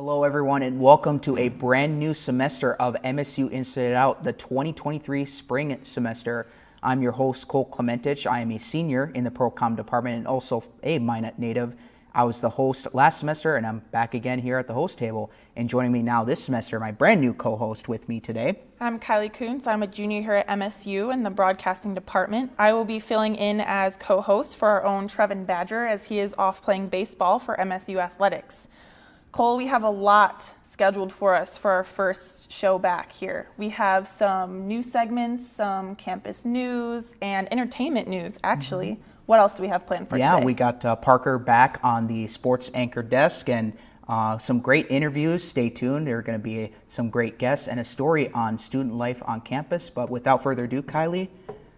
Hello, everyone, and welcome to a brand new semester of MSU Inside Out, the 2023 spring semester. I'm your host, Cole Clementich. I am a senior in the Pro-Com department and also a Minot native. I was the host last semester, and I'm back again here at the host table. And joining me now this semester, my brand new co-host with me today. I'm Kylie Kuntz. I'm a junior here at MSU in the broadcasting department. I will be filling in as co-host for our own Trevin Badger as he is off playing baseball for MSU Athletics. Cole, we have a lot scheduled for us for our first show back here. We have some new segments, some campus news, and entertainment news, actually. What else do we have planned for today? Yeah, we got Parker back on the sports anchor desk and some great interviews. Stay tuned. There are going to be some great guests and a story on student life on campus. But without further ado, Kylie,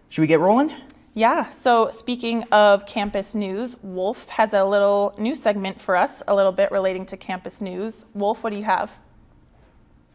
should we get rolling? Yeah, so speaking of campus news, Wolf has a little news segment for us, a little bit relating to campus news. Wolf, what do you have?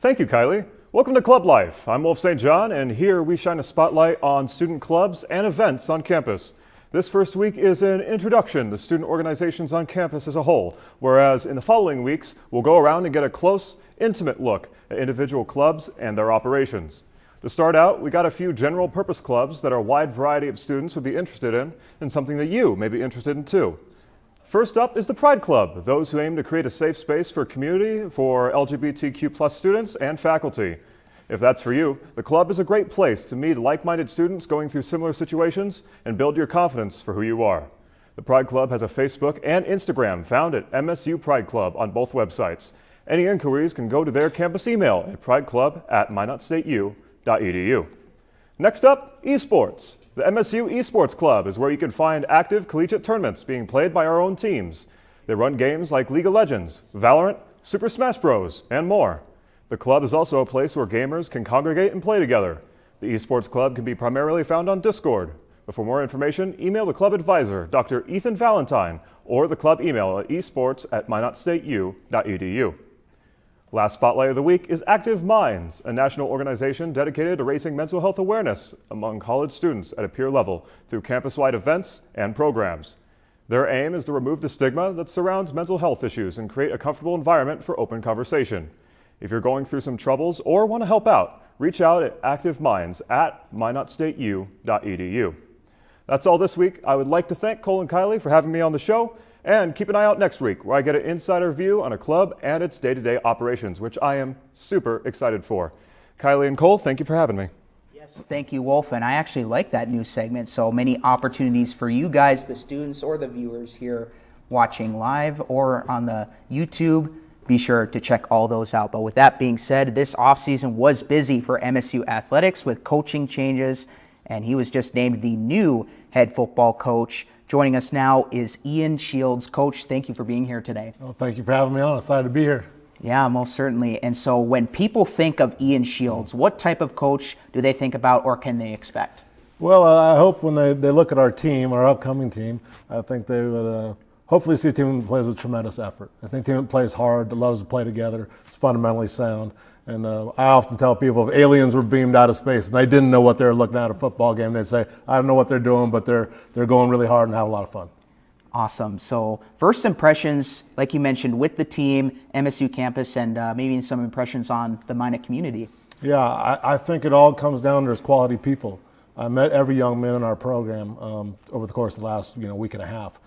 Thank you, Kylie. Welcome to Club Life. I'm Wolf St. John, and here we shine a spotlight on student clubs and events on campus. This first week is an introduction to student organizations on campus as a whole, whereas in the following weeks, we'll go around and get a close, intimate look at individual clubs and their operations. To start out, we got a few general purpose clubs that a wide variety of students would be interested in, and something that you may be interested in too. First up is the Pride Club, those who aim to create a safe space for community for LGBTQ+ students and faculty. If that's for you, the club is a great place to meet like-minded students going through similar situations and build your confidence for who you are. The Pride Club has a Facebook and Instagram found at MSU Pride Club on both websites. Any inquiries can go to their campus email at prideclub@minotstateu.edu. Next up, esports. The MSU Esports Club is where you can find active collegiate tournaments being played by our own teams. They run games like League of Legends, Valorant, Super Smash Bros., and more. The club is also a place where gamers can congregate and play together. The Esports Club can be primarily found on Discord. But for more information, email the club advisor, Dr. Ethan Valentine, or the club email at esports@minotstateu.edu. Last spotlight of the week is Active Minds, a national organization dedicated to raising mental health awareness among college students at a peer level through campus-wide events and programs. Their aim is to remove the stigma that surrounds mental health issues and create a comfortable environment for open conversation. If you're going through some troubles or want to help out, reach out at activeminds@minotstateu.edu. That's all this week. I would like to thank Cole and Kylie for having me on the show. And keep an eye out next week where I get an insider view on a club and its day-to-day operations, which I am super excited for. Kylie and Cole, thank you for having me. Yes, thank you, Wolf. And I actually like that new segment. So many opportunities for you guys, the students or the viewers here watching live or on the YouTube. Be sure to check all those out. But with that being said, this offseason was busy for MSU Athletics with coaching changes, and he was just named the new head football coach. Joining us now is Ian Shields. Coach, thank you for being here today. Well, thank you for having me on. Excited to be here. Yeah, most certainly. And so when people think of Ian Shields, what type of coach do they think about or can they expect? Well, I hope when they look at our team, our upcoming team, I think they would hopefully see a team that plays with tremendous effort. I think a team that plays hard, that loves to play together, is fundamentally sound. And I often tell people if aliens were beamed out of space and they didn't know what they were looking at a football game, they'd say, I don't know what they're doing, but they're going really hard and have a lot of fun. Awesome. So first impressions, like you mentioned, with the team, MSU campus, and maybe some impressions on the Minot community. Yeah, I think it all comes down to quality people. I met every young man in our program over the course of the last week and a half.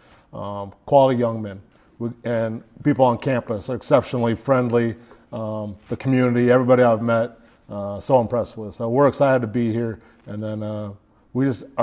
Quality young men. And people on campus are exceptionally friendly. The community, everybody I've met, so impressed with. So we're excited to be here, and then our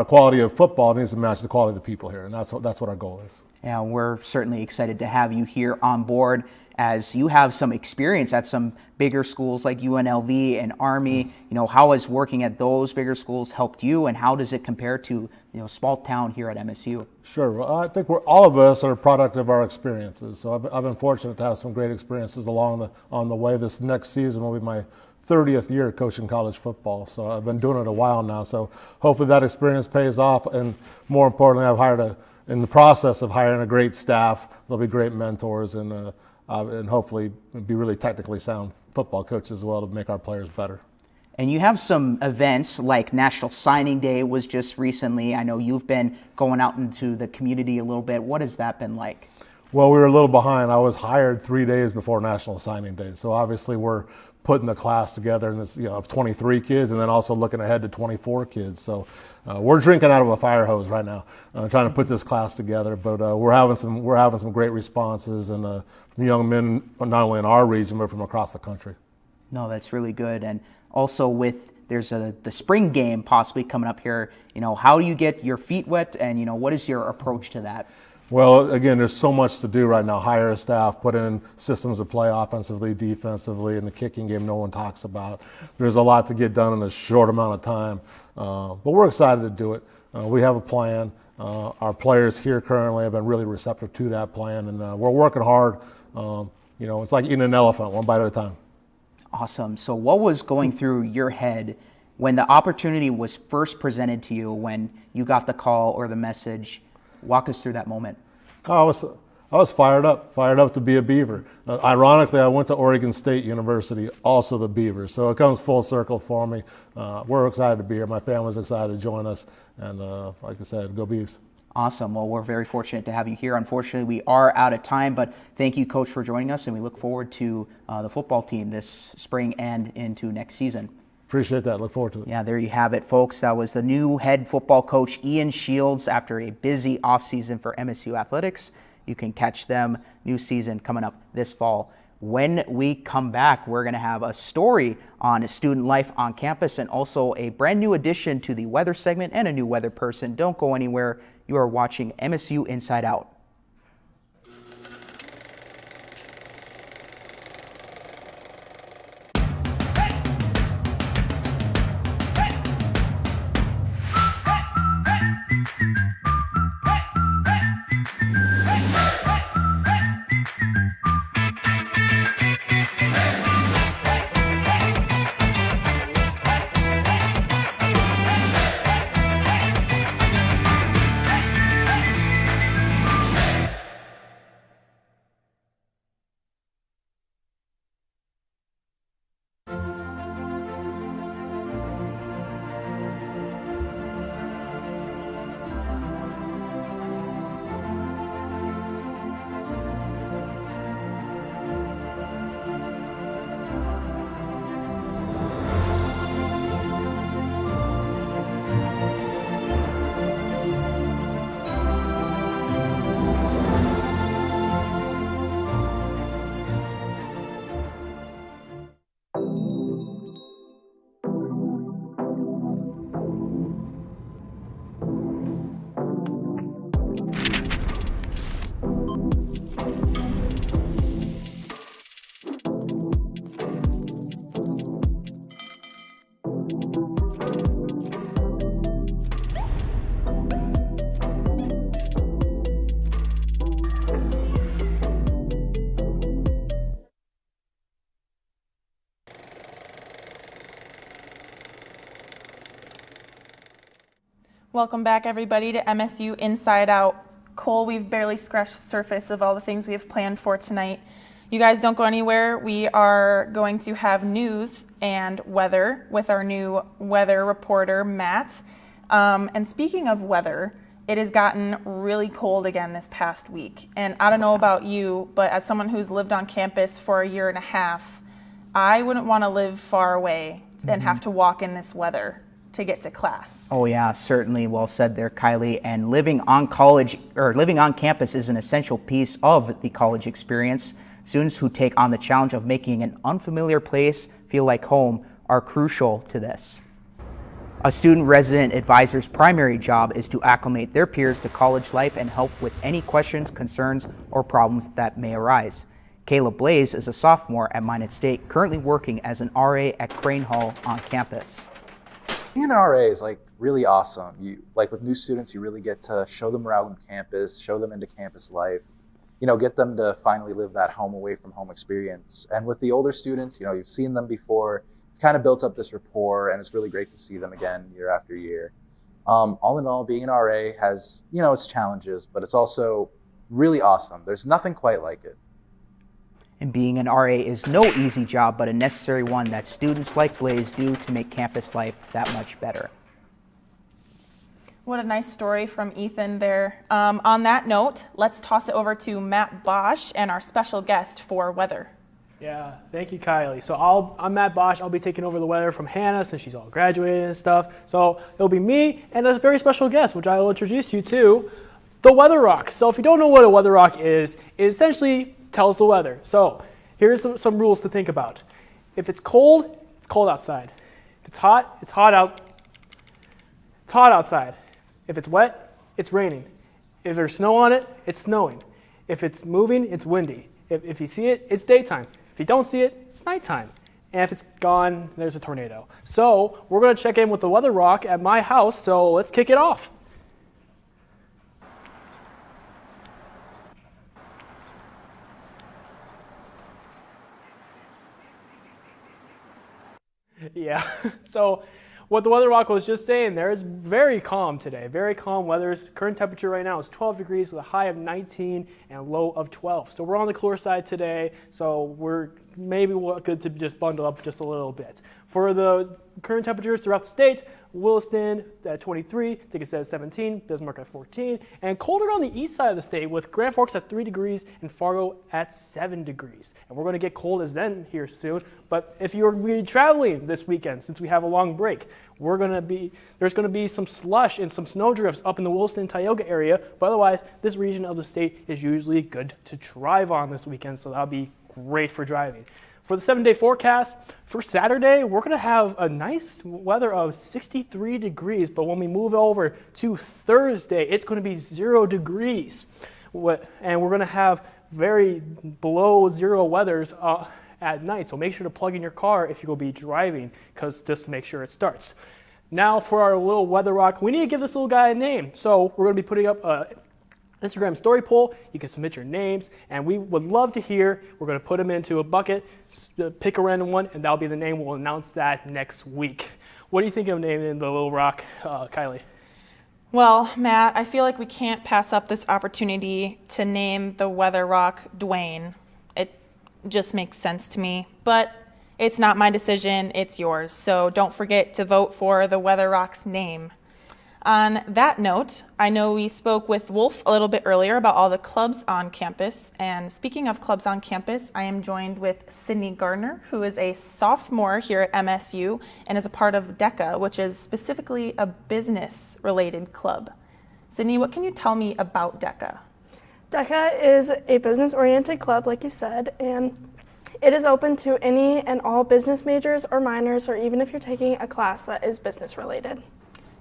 quality of football needs to match the quality of the people here, and that's what our goal is. Yeah, we're certainly excited to have you here on board as you have some experience at some bigger schools like UNLV and Army. How has working at those bigger schools helped you, and how does it compare to small town here at MSU? Sure. Well, I think all of us are a product of our experiences. So I've been fortunate to have some great experiences on the way. This next season will be my 30th year coaching college football. So I've been doing it a while now. So hopefully that experience pays off. And more importantly, in the process of hiring a great staff. They'll be great mentors and hopefully be really technically sound football coaches as well to make our players better. And you have some events like National Signing Day was just recently. I know you've been going out into the community a little bit. What has that been like? Well, we were a little behind. I was hired 3 days before National Signing Day. So obviously we're putting the class together in this, of 23 kids, and then also looking ahead to 24 kids. So we're drinking out of a fire hose right now, trying to put this class together. But we're having some great responses, and from young men not only in our region but from across the country. No, that's really good. And also there's the spring game possibly coming up here. How do you get your feet wet, and what is your approach to that? Well, again, there's so much to do right now. Hire staff, put in systems of play offensively, defensively, and the kicking game no one talks about. There's a lot to get done in a short amount of time, but we're excited to do it. We have a plan. Our players here currently have been really receptive to that plan, and we're working hard. It's like eating an elephant, one bite at a time. Awesome. So what was going through your head when the opportunity was first presented to you, when you got the call or the message? Walk us through that moment. I was fired up to be a Beaver. Ironically, I went to Oregon State University, also the Beavers, so it comes full circle for me. We're excited to be here. My family's excited to join us, and like I said, go Beavs. Awesome. Well, we're very fortunate to have you here. Unfortunately, we are out of time, but thank you, Coach, for joining us, and we look forward to the football team this spring and into next season. Appreciate that. Look forward to it. Yeah, there you have it, folks. That was the new head football coach, Ian Shields, after a busy offseason for MSU Athletics. You can catch them, new season coming up this fall. When we come back, we're going to have a story on student life on campus and also a brand new addition to the weather segment and a new weather person. Don't go anywhere. You are watching MSU Inside Out. Welcome back, everybody, to MSU Inside Out. Cole, we've barely scratched the surface of all the things we have planned for tonight. You guys don't go anywhere. We are going to have news and weather with our new weather reporter, Matt. And speaking of weather, it has gotten really cold again this past week. And I don't know about you, but as someone who's lived on campus for a year and a half, I wouldn't want to live far away and have to walk in this weather to get to class. Oh yeah, certainly well said there, Kylie. And living on campus is an essential piece of the college experience. Students who take on the challenge of making an unfamiliar place feel like home are crucial to this. A student resident advisor's primary job is to acclimate their peers to college life and help with any questions, concerns, or problems that may arise. Kayla Blaze is a sophomore at Minot State, currently working as an RA at Crane Hall on campus. Being an RA is really awesome. With new students, you really get to show them around campus, show them into campus life, get them to finally live that home away from home experience. And with the older students, you've seen them before, you've kind of built up this rapport, and it's really great to see them again year after year. All in all, being an RA has, its challenges, but it's also really awesome. There's nothing quite like it. And being an RA is no easy job, but a necessary one that students like Blaze do to make campus life that much better. What a nice story from Ethan there. On that note, let's toss it over to Matt Bosch and our special guest for weather. Yeah, thank you, Kylie. So I'm Matt Bosch. I'll be taking over the weather from Hannah since she's all graduated and stuff. So it'll be me and a very special guest, which I will introduce you to, the Weather Rock. So if you don't know what a Weather Rock is, it essentially tells the weather. So here's some rules to think about. If it's cold outside. If it's hot, it's hot outside. If it's wet, it's raining. If there's snow on it, it's snowing. If it's moving, it's windy. If you see it, it's daytime. If you don't see it, it's nighttime. And if it's gone, there's a tornado. So we're going to check in with the Weather Rock at my house, so let's kick it off. Yeah, so what the Weather Rock was just saying there is very calm today. Very calm weather. Current temperature right now is 12 degrees with a high of 19 and a low of 12. So we're on the cooler side today, so we're maybe good to just bundle up just a little bit. For the current temperatures throughout the state, Williston at 23, Tickets at 17, Bismarck at 14, and colder on the east side of the state with Grand Forks at 3 degrees and Fargo at 7 degrees. And we're going to get cold as then here soon, but if you're really traveling this weekend, since we have a long break, there's going to be some slush and some snow drifts up in the Williston and Tioga area, but otherwise this region of the state is usually good to drive on this weekend, so that'll be great for driving. For the 7-day forecast, for Saturday, we're going to have a nice weather of 63 degrees, but when we move over to Thursday, it's going to be 0 degrees. And we're going to have very below zero weathers at night, so make sure to plug in your car if you're going to be driving, just to make sure it starts. Now for our little Weather Rock, we need to give this little guy a name, so we're going to be putting up a Instagram story poll. You can submit your names, and we would love to hear. We're going to put them into a bucket, pick a random one, and that'll be the name. We'll announce that next week. What do you think of naming the Little Rock, Kylie? Well, Matt, I feel like we can't pass up this opportunity to name the Weather Rock Dwayne. It just makes sense to me, but it's not my decision, it's yours. So don't forget to vote for the Weather Rock's name. On that note, I know we spoke with Wolf a little bit earlier about all the clubs on campus. And speaking of clubs on campus, I am joined with Sydney Gardner, who is a sophomore here at MSU and is a part of DECA, which is specifically a business-related club. Sydney, what can you tell me about DECA? DECA is a business-oriented club, like you said, and it is open to any and all business majors or minors, or even if you're taking a class that is business-related.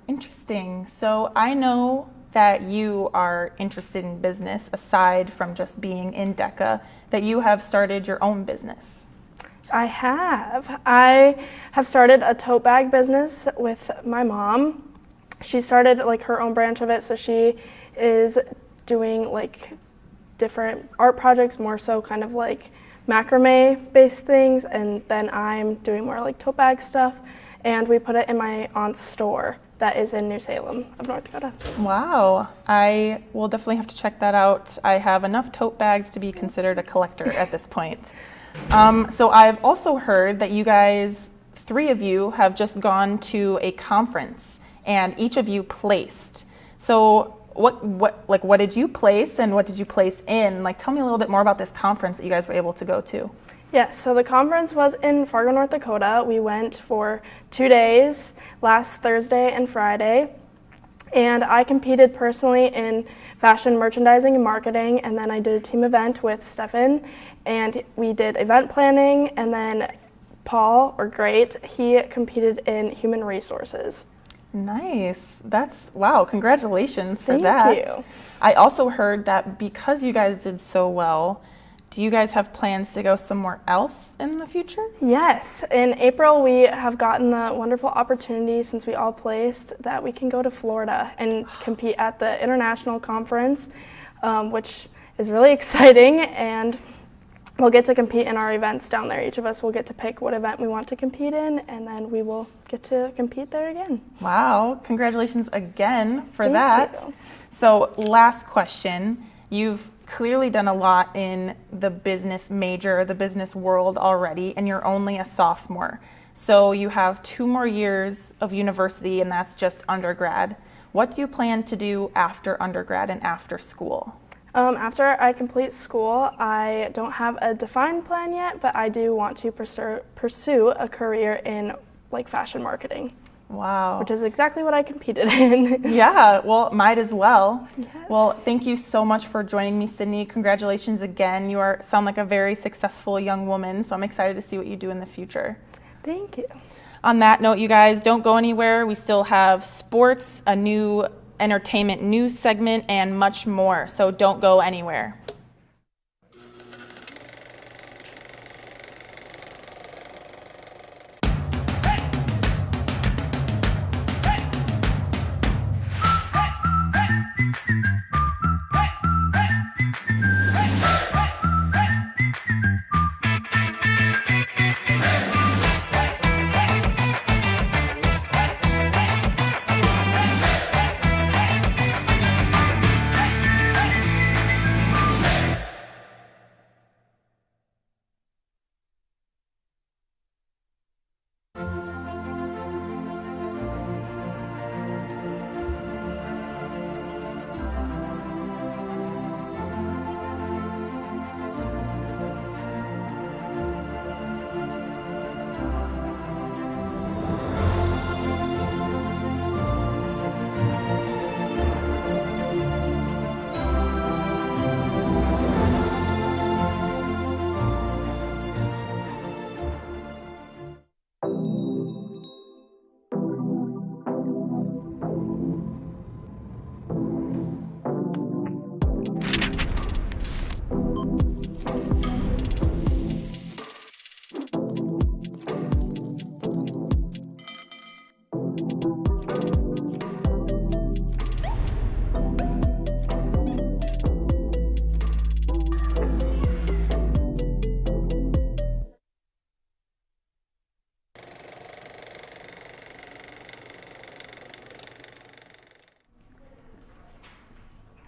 Interesting. So I know that you are interested in business aside from just being in DECA, that you have started your own business. I have started a tote bag business with my mom. She started like her own branch of it, so she is doing like different art projects, more so kind of like macrame based things, and then I'm doing more like tote bag stuff, and we put it in my aunt's store that is in New Salem of North Dakota. Wow, I will definitely have to check that out. I have enough tote bags to be considered a collector at this point. So I've also heard that you guys, 3 of you, have just gone to a conference and each of you placed. So what did you place and what did you place in? Like, tell me a little bit more about this conference that you guys were able to go to. Yes, so the conference was in Fargo, North Dakota. We went for 2 days, last Thursday and Friday, and I competed personally in fashion merchandising and marketing, and then I did a team event with Stefan, and we did event planning, and then Paul, or Great, he competed in human resources. Nice. Wow, congratulations for Thank that. you. I also heard that because you guys did so well, do you guys have plans to go somewhere else in the future? Yes, in April we have gotten the wonderful opportunity, since we all placed, that we can go to Florida and compete at the international conference, which is really exciting, and we'll get to compete in our events down there. Each of us will get to pick what event we want to compete in, and then we will get to compete there again. Wow, congratulations again for Thank that. you. So last question. You've clearly done a lot in the business world already, and you're only a sophomore. So you have 2 more years of university, and that's just undergrad. What do you plan to do after undergrad and after school? After I complete school, I don't have a defined plan yet, but I do want to pursue a career in like fashion marketing. Wow. Which is exactly what I competed in. Yeah, well, might as well. Yes. Well, thank you so much for joining me, Sydney. Congratulations again. You sound like a very successful young woman, so I'm excited to see what you do in the future. Thank you. On that note, you guys, don't go anywhere. We still have sports, a new entertainment news segment, and much more, so don't go anywhere.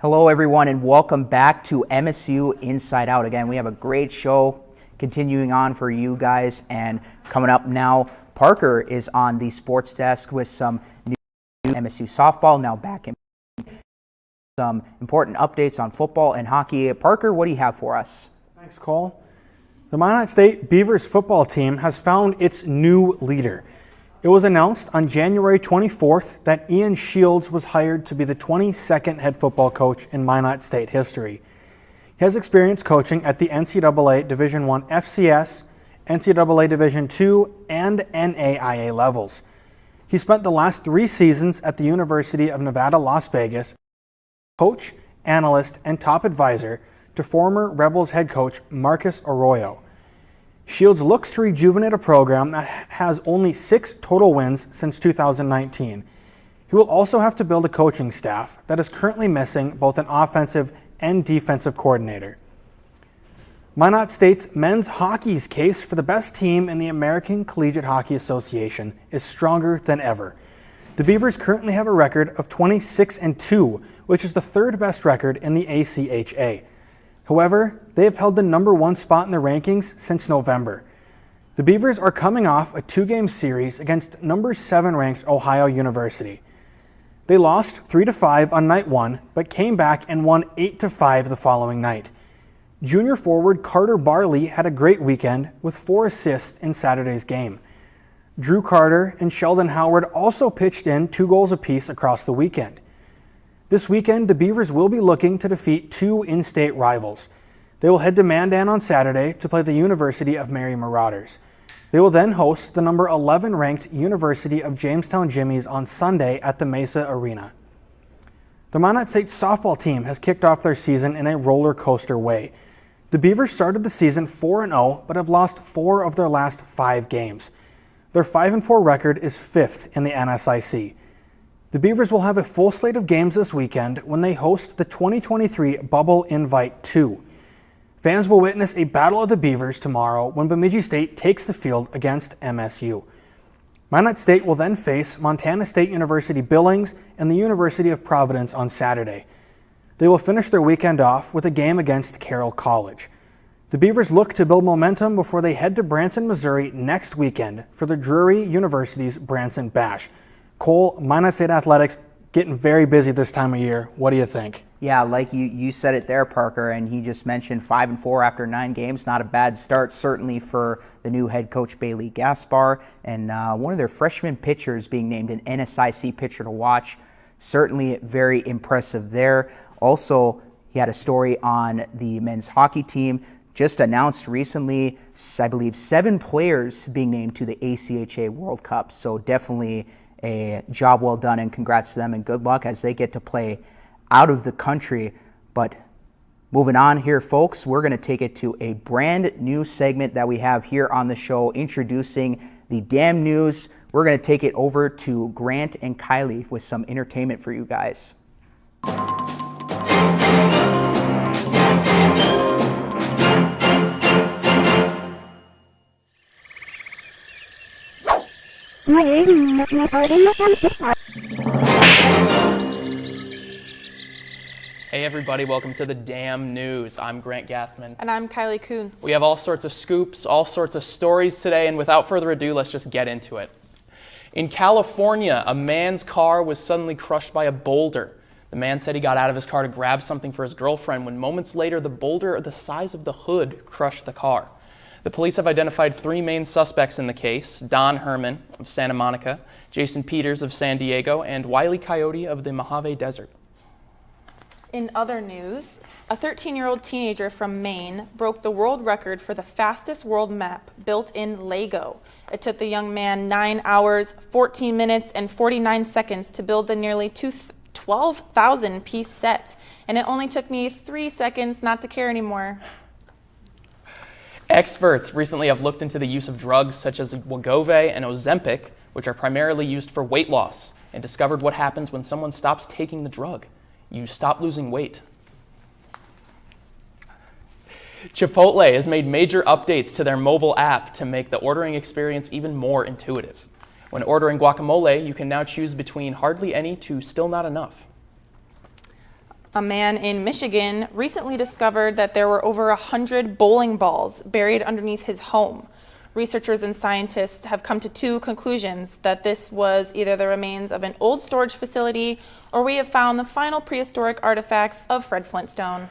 Hello, everyone, and welcome back to MSU Inside Out. Again, we have a great show continuing on for you guys, and coming up now, Parker is on the sports desk with some new MSU softball, now back in some important updates on football and hockey. Parker, what do you have for us? Thanks, Cole. The Minot State Beavers football team has found its new leader. It was announced on January 24th that Ian Shields was hired to be the 22nd head football coach in Minot State history. He has experience coaching at the NCAA Division I FCS, NCAA Division II, and NAIA levels. He spent the last 3 seasons at the University of Nevada, Las Vegas, coach, analyst, and top advisor to former Rebels head coach Marcus Arroyo. Shields looks to rejuvenate a program that has only 6 total wins since 2019. He will also have to build a coaching staff that is currently missing both an offensive and defensive coordinator. Minot State's men's hockey's case for the best team in the American Collegiate Hockey Association is stronger than ever. The Beavers currently have a record of 26-2, which is the 3rd best record in the ACHA. However, they have held the number 1 spot in the rankings since November. The Beavers are coming off a 2-game series against number 7 ranked Ohio University. They lost 3-5 on night 1, but came back and won 8-5 the following night. Junior forward Carter Barley had a great weekend with 4 assists in Saturday's game. Drew Carter and Sheldon Howard also pitched in 2 goals apiece across the weekend. This weekend, the Beavers will be looking to defeat 2 in-state rivals. They will head to Mandan on Saturday to play the University of Mary Marauders. They will then host the number 11 ranked University of Jamestown Jimmies on Sunday at the Mesa Arena. The Minot State softball team has kicked off their season in a roller coaster way. The Beavers started the season 4-0, but have lost 4 of their last 5 games. Their 5-4 record is 5th in the NSIC. The Beavers will have a full slate of games this weekend when they host the 2023 Bubble Invite 2. Fans will witness a battle of the Beavers tomorrow when Bemidji State takes the field against MSU. Minot State will then face Montana State University Billings and the University of Providence on Saturday. They will finish their weekend off with a game against Carroll College. The Beavers look to build momentum before they head to Branson, Missouri next weekend for the Drury University's Branson Bash. Cole, Minot State Athletics getting very busy this time of year. What do you think? Yeah, like you said it there, Parker, and he just mentioned 5-4 after 9 games. Not a bad start, certainly for the new head coach Bailey Gaspar, and one of their freshman pitchers being named an NSIC pitcher to watch. Certainly very impressive there. Also, he had a story on the men's hockey team. Just announced recently, I believe, 7 players being named to the ACHA World Cup. So definitely a job well done, and congrats to them, and good luck as they get to play out of the country. But moving on here, folks, we're going to take it to a brand new segment that we have here on the show, introducing the Damn News. We're going to take it over to Grant and Kylie with some entertainment for you guys. Hey everybody, welcome to the Damn News. I'm Grant Gathman. And I'm Kylie Kuntz. We have all sorts of scoops, all sorts of stories today, and without further ado, let's just get into it. In California, a man's car was suddenly crushed by a boulder. The man said he got out of his car to grab something for his girlfriend when moments later the boulder the size of the hood crushed the car. The police have identified 3 main suspects in the case: Don Herman of Santa Monica, Jason Peters of San Diego, and Wile E. Coyote of the Mojave Desert. In other news, a 13-year-old teenager from Maine broke the world record for the fastest world map built in Lego. It took the young man 9 hours, 14 minutes, and 49 seconds to build the nearly 12,000-piece set, and it only took me 3 seconds not to care anymore. Experts recently have looked into the use of drugs such as Wegovy and Ozempic, which are primarily used for weight loss, and discovered what happens when someone stops taking the drug. You stop losing weight. Chipotle has made major updates to their mobile app to make the ordering experience even more intuitive. When ordering guacamole, you can now choose between hardly any to still not enough. A man in Michigan recently discovered that there were over 100 bowling balls buried underneath his home. Researchers and scientists have come to 2 conclusions: that this was either the remains of an old storage facility, or we have found the final prehistoric artifacts of Fred Flintstone.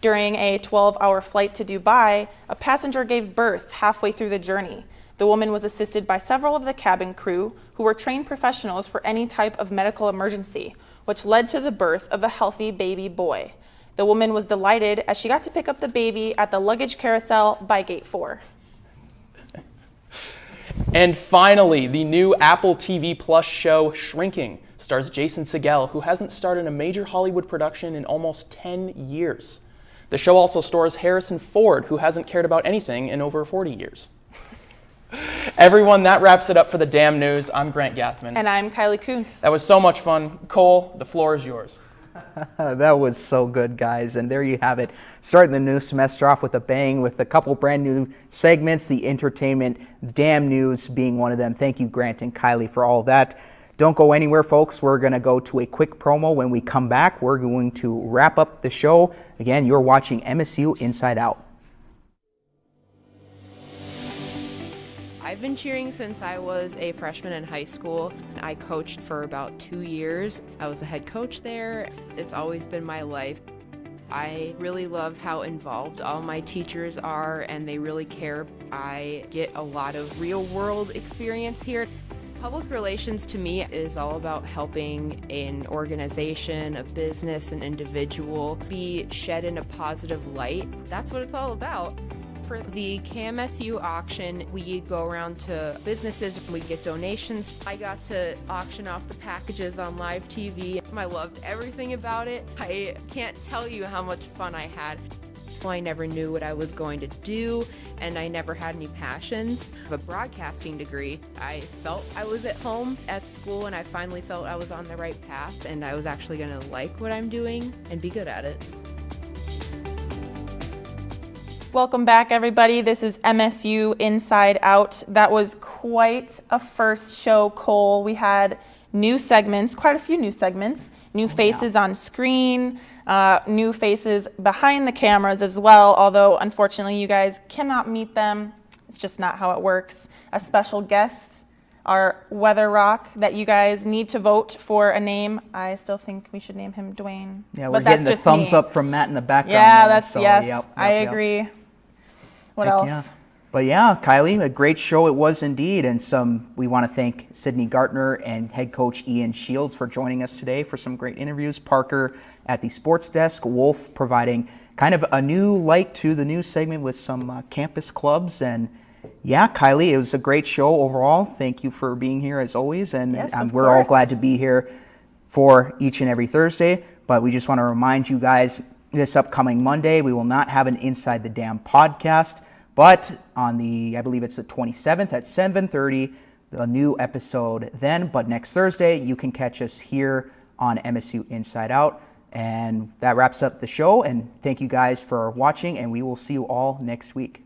During a 12-hour flight to Dubai, a passenger gave birth halfway through the journey. The woman was assisted by several of the cabin crew who were trained professionals for any type of medical emergency, which led to the birth of a healthy baby boy. The woman was delighted as she got to pick up the baby at the luggage carousel by gate 4. And finally, the new Apple TV Plus show Shrinking stars Jason Segel, who hasn't starred in a major Hollywood production in almost 10 years. The show also stars Harrison Ford, who hasn't cared about anything in over 40 years. Everyone, that wraps it up for the Damn News. I'm Grant Gathman. And I'm Kylie Kuntz. That was so much fun. Cole, the floor is yours. That was so good, guys. And there you have it. Starting the new semester off with a bang with a couple brand new segments, the entertainment, Damn News being one of them. Thank you, Grant and Kylie, for all of that. Don't go anywhere, folks. We're going to go to a quick promo. When we come back, we're going to wrap up the show. Again, you're watching MSU Inside Out. I've been cheering since I was a freshman in high school. I coached for about 2 years. I was a head coach there. It's always been my life. I really love how involved all my teachers are, and they really care. I get a lot of real-world experience here. Public relations to me is all about helping an organization, a business, an individual be shed in a positive light. That's what it's all about. For the KMSU auction, we go around to businesses, we get donations. I got to auction off the packages on live TV. I loved everything about it. I can't tell you how much fun I had. I never knew what I was going to do, and I never had any passions. I have a broadcasting degree. I felt I was at home at school, and I finally felt I was on the right path, and I was actually going to like what I'm doing and be good at it. Welcome back, everybody. This is MSU Inside Out. That was quite a first show, Cole. We had new segments, quite a few new segments, new faces on screen, new faces behind the cameras as well, although unfortunately you guys cannot meet them. It's just not how it works. A special guest, our Weather Rock, that you guys need to vote for a name. I still think we should name him Dwayne. Yeah, we're but that's getting the just thumbs me. up from Matt in the background. Yeah, there, that's so, yes. yep, I yep. agree. What Heck else? yeah. But yeah, Kylie, a great show it was indeed. And we want to thank Sydney Gartner and head coach Ian Shields for joining us today for some great interviews. Parker at the sports desk, Wolf providing kind of a new light to the news segment with some campus clubs. And yeah, Kylie, it was a great show overall. Thank you for being here as always. And Yes, of we're all course. glad to be here for each and every Thursday. But we just want to remind you guys, this upcoming Monday, we will not have an Inside the Dam podcast. But on I believe it's the 27th at 7:30, a new episode then. But next Thursday, you can catch us here on MSU Inside Out. And that wraps up the show. And thank you guys for watching, and we will see you all next week.